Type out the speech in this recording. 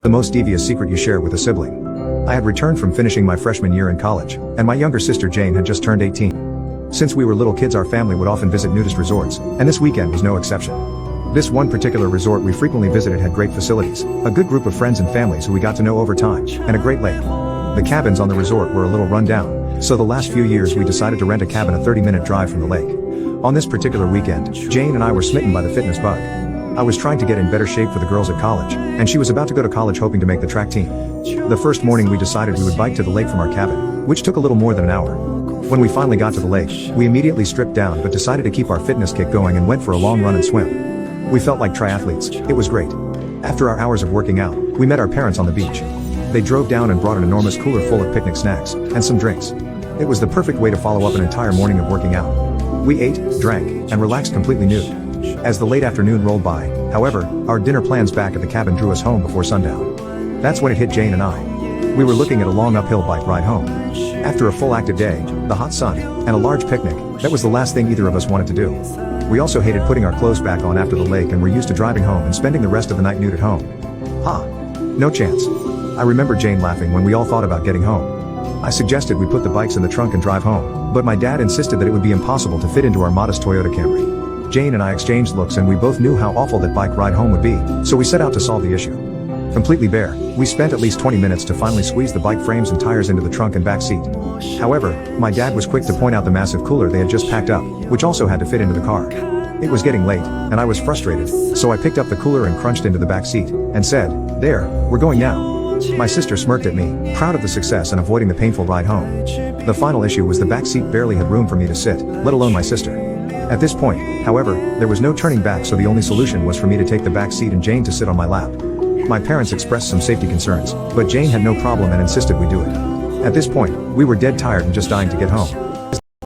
The most devious secret you share with a sibling. I had returned from finishing my freshman year in college, and my younger sister Jane had just turned 18. Since we were little kids, our family would often visit nudist resorts, and this weekend was no exception. This one particular resort we frequently visited had great facilities, a good group of friends and families who we got to know over time, and a great lake. The cabins on the resort were a little run down, so the last few years we decided to rent a cabin a 30-minute drive from the lake. On this particular weekend, Jane and I were smitten by the fitness bug. I was trying to get in better shape for the girls at college, and she was about to go to college hoping to make the track team. The first morning we decided we would bike to the lake from our cabin, which took a little more than an hour. When we finally got to the lake, we immediately stripped down but decided to keep our fitness kick going and went for a long run and swim. We felt like triathletes. It was great. After our hours of working out, we met our parents on the beach. They drove down and brought an enormous cooler full of picnic snacks and some drinks. It was the perfect way to follow up an entire morning of working out. We ate, drank, and relaxed completely nude. As the late afternoon rolled by, however, our dinner plans back at the cabin drew us home before sundown. That's when it hit Jane and I. We were looking at a long uphill bike ride home. After a full active day, the hot sun, and a large picnic, that was the last thing either of us wanted to do. We also hated putting our clothes back on after the lake and were used to driving home and spending the rest of the night nude at home. Ha! No chance. I remember Jane laughing when we all thought about getting home. I suggested we put the bikes in the trunk and drive home, but my dad insisted that it would be impossible to fit into our modest Toyota Camry. Jane and I exchanged looks and we both knew how awful that bike ride home would be, so we set out to solve the issue. Completely bare, we spent at least 20 minutes to finally squeeze the bike frames and tires into the trunk and back seat. However, my dad was quick to point out the massive cooler they had just packed up, which also had to fit into the car. It was getting late, and I was frustrated, so I picked up the cooler and crunched into the back seat, and said, "There, we're going now." My sister smirked at me, proud of the success and avoiding the painful ride home. The final issue was the back seat barely had room for me to sit, let alone my sister. At this point, however, there was no turning back, so the only solution was for me to take the back seat and Jane to sit on my lap. My parents expressed some safety concerns, but Jane had no problem and insisted we do it. At this point, we were dead tired and just dying to get home.